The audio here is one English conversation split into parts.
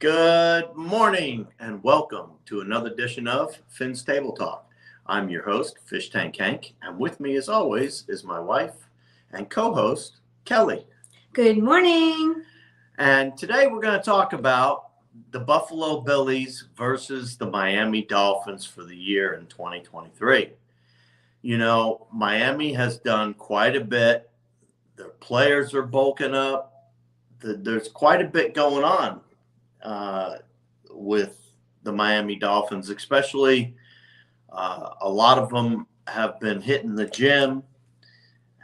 Good morning and welcome to another edition of Finn's Table Talk. I'm your host, Fish Tank Hank, and with me as always is my wife and co-host, Kelly. Good morning. And today we're going to talk about the Buffalo Billies versus the Miami Dolphins for the year in 2023. You know, Miami has done quite a bit. Their players are bulking up. There's quite a bit going on with the Miami Dolphins, especially a lot of them have been hitting the gym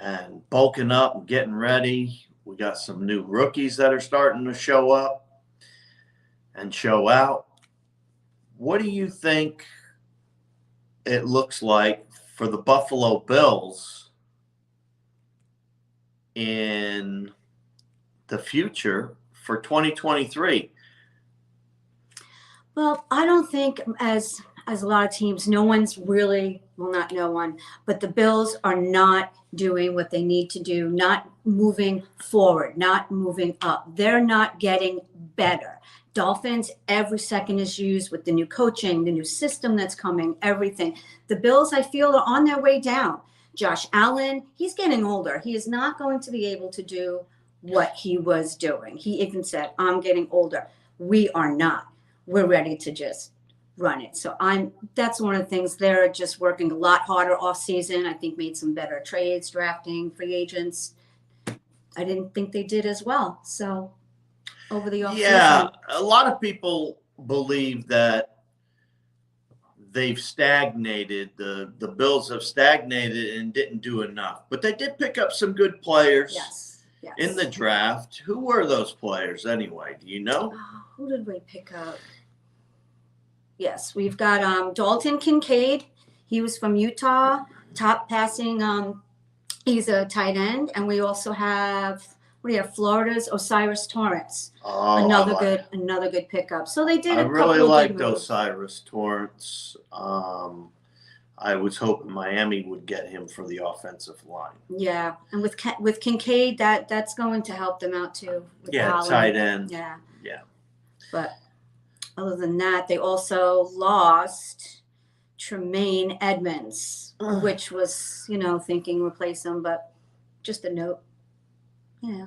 and bulking up and getting ready. We got some new rookies that are starting to show up and show out. What do you think it looks like for the Buffalo Bills in the future for 2023? Well, I don't think as a lot of teams, no one's really, well, not no one, but the Bills are not doing what they need to do, not moving forward, not moving up. They're not getting better. Dolphins, every second is used with the new coaching, the new system that's coming, everything. The Bills, I feel, are on their way down. Josh Allen, he's getting older. He is not going to be able to do what he was doing. He even said, I'm getting older. We are not. We're ready to just run it. So that's one of the things. They're just working a lot harder off season. I think made some better trades, drafting free agents. I didn't think they did as well. So over the off season. Yeah, a lot of people believe that they've stagnated. The Bills have stagnated and didn't do enough. But they did pick up some good players in the draft. Who were those players anyway? Do you know? Who did we pick up? Yes, we've got Dalton Kincaid. He was from Utah, top passing. He's a tight end. And we also have, Florida's Osiris Torrance. Another good pickup. So they did. I really liked Osiris Torrance. I was hoping Miami would get him for the offensive line. Yeah, and with Kincaid, that's going to help them out too. Tight end. Yeah. But other than that, they also lost Tremaine Edmonds, which was, thinking replace him, but just a note. Yeah.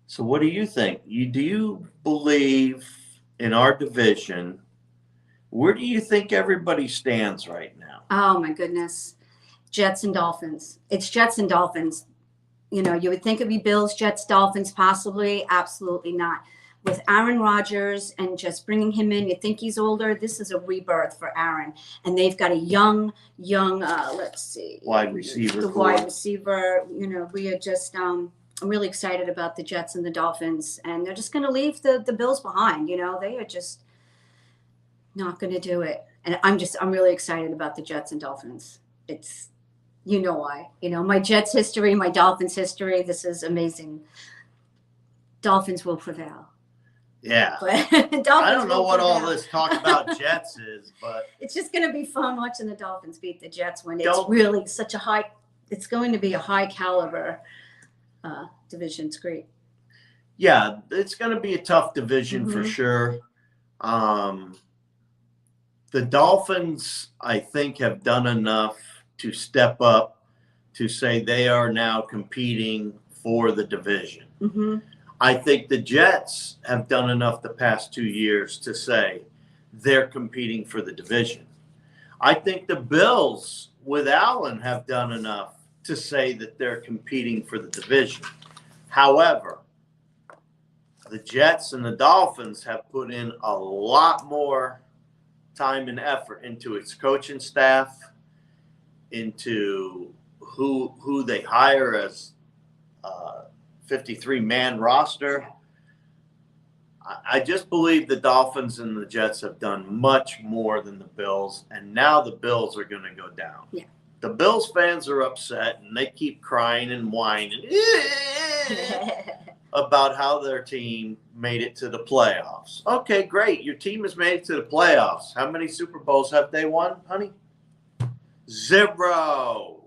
So what do you think? Do you believe in our division? Where do you think everybody stands right now? Oh, my goodness. Jets and Dolphins. It's Jets and Dolphins. You would think it'd be Bills, Jets, Dolphins, possibly. Absolutely not. With Aaron Rodgers and just bringing him in, you think he's older. This is a rebirth for Aaron. And they've got a young, wide receiver. The wide receiver. We are just, I'm really excited about the Jets and the Dolphins. And they're just going to leave the Bills behind. They are just not going to do it. And I'm really excited about the Jets and Dolphins. It's, why. My Jets history, my Dolphins history, this is amazing. Dolphins will prevail. Yeah. But I don't know what all this talk about Jets is, but it's just going to be fun watching the Dolphins beat the Jets when it's really it's going to be a high caliber division. It's great. Yeah, it's going to be a tough division for sure. The Dolphins, I think, have done enough to step up to say they are now competing for the division. Mm-hmm. I think the Jets have done enough the past 2 years to say they're competing for the division. I think the Bills with Allen have done enough to say that they're competing for the division. However, the Jets and the Dolphins have put in a lot more time and effort into its coaching staff, into who they hire as 53-man roster. I just believe the Dolphins and the Jets have done much more than the Bills, and now the Bills are going to go down. Yeah. The Bills fans are upset, and they keep crying and whining about how their team made it to the playoffs. Okay, great. Your team has made it to the playoffs. How many Super Bowls have they won, honey? Zero.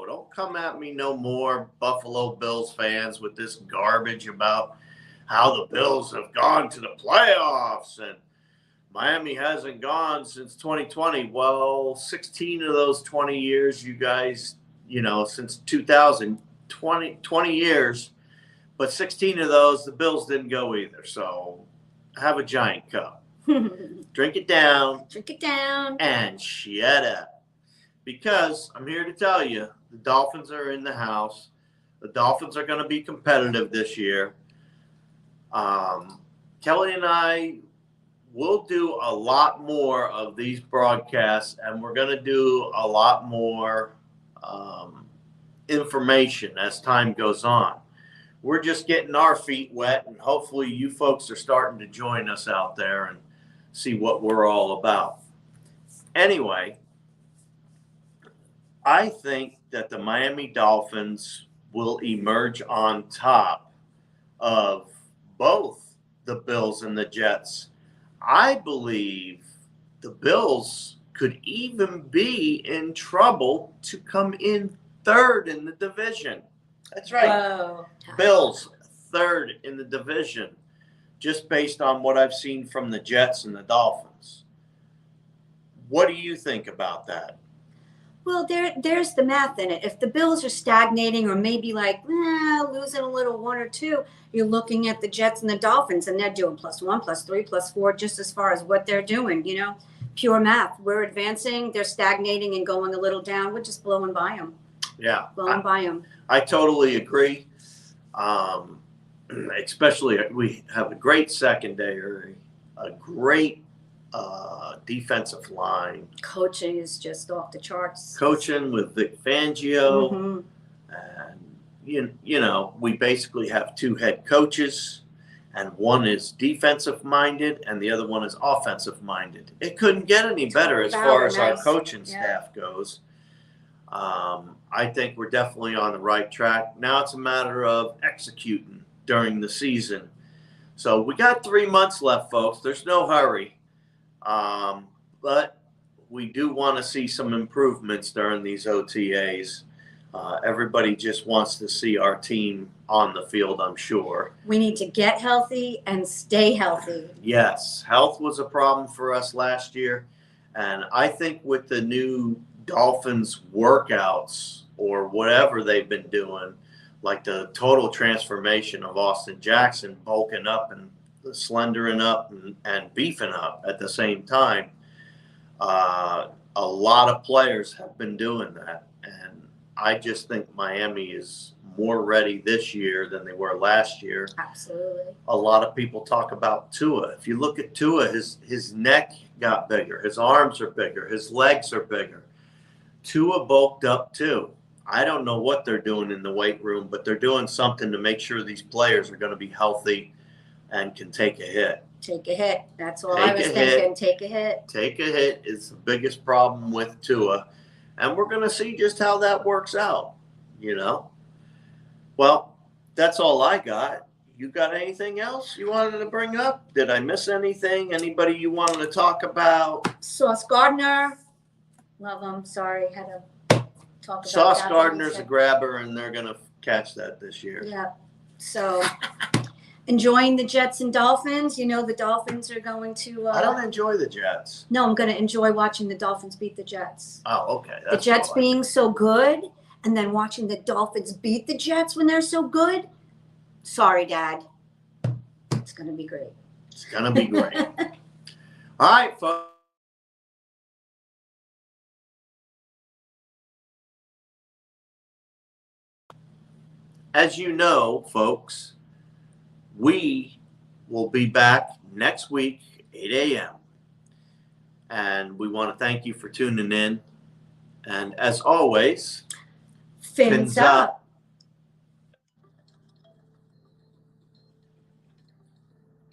Don't come at me no more, Buffalo Bills fans, with this garbage about how the Bills have gone to the playoffs and Miami hasn't gone since 2020. Well, 16 of those 20 years, you guys, since 2000, 20 years, but 16 of those, the Bills didn't go either. So have a giant cup. Drink it down. Drink it down. And shut up. Because I'm here to tell you, the Dolphins are in the house. The Dolphins are going to be competitive this year. Kelly and I will do a lot more of these broadcasts, and we're going to do a lot more information as time goes on. We're just getting our feet wet, and hopefully you folks are starting to join us out there and see what we're all about. Anyway, I think that the Miami Dolphins will emerge on top of both the Bills and the Jets. I believe the Bills could even be in trouble to come in third in the division. That's right. Whoa. Bills third in the division, just based on what I've seen from the Jets and the Dolphins. What do you think about that? Well, there's the math in it. If the Bills are stagnating or maybe losing a little one or two, you're looking at the Jets and the Dolphins, and they're doing +1, +3, +4, just as far as what they're doing, pure math. We're advancing, they're stagnating and going a little down. We're just blowing by them. Yeah. Blowing by them. I totally agree. Especially we have a great secondary, a great defensive line. Coaching is just off the charts. Coaching with Vic Fangio. Mm-hmm. And, we basically have two head coaches, and one is defensive minded and the other one is offensive minded. It couldn't get any better as far as our coaching staff goes. I think we're definitely on the right track. Now it's a matter of executing during the season. So we got 3 months left, folks. There's no hurry. But we do want to see some improvements during these OTAs. Everybody just wants to see our team on the field, I'm sure. We need to get healthy and stay healthy. Yes, health was a problem for us last year. And I think with the new Dolphins workouts or whatever they've been doing, like the total transformation of Austin Jackson bulking up and slendering up and beefing up at the same time, a lot of players have been doing that. And I just think Miami is more ready this year than they were last year. Absolutely. A lot of people talk about Tua. If you look at Tua, his neck got bigger. His arms are bigger. His legs are bigger. Tua bulked up too. I don't know what they're doing in the weight room, but they're doing something to make sure these players are going to be healthy and can take a hit. Take a hit. That's all I was thinking. Take a hit. Take a hit is the biggest problem with Tua. And we're going to see just how that works out, Well, that's all I got. You got anything else you wanted to bring up? Did I miss anything? Anybody you wanted to talk about? Sauce Gardner. Love him. Sorry, had to talk about Sauce that. Gardner's a grabber, and they're going to catch that this year. Yeah. So, enjoying the Jets and Dolphins. The Dolphins are going to. I don't enjoy the Jets. No, I'm going to enjoy watching the Dolphins beat the Jets. Oh, okay. The Jets being so good, and then watching the Dolphins beat the Jets when they're so good. Sorry, Dad. It's going to be great. It's going to be great. All right, folks. As you know, folks, we will be back next week, 8 a.m. And we want to thank you for tuning in. And as always, Fins up.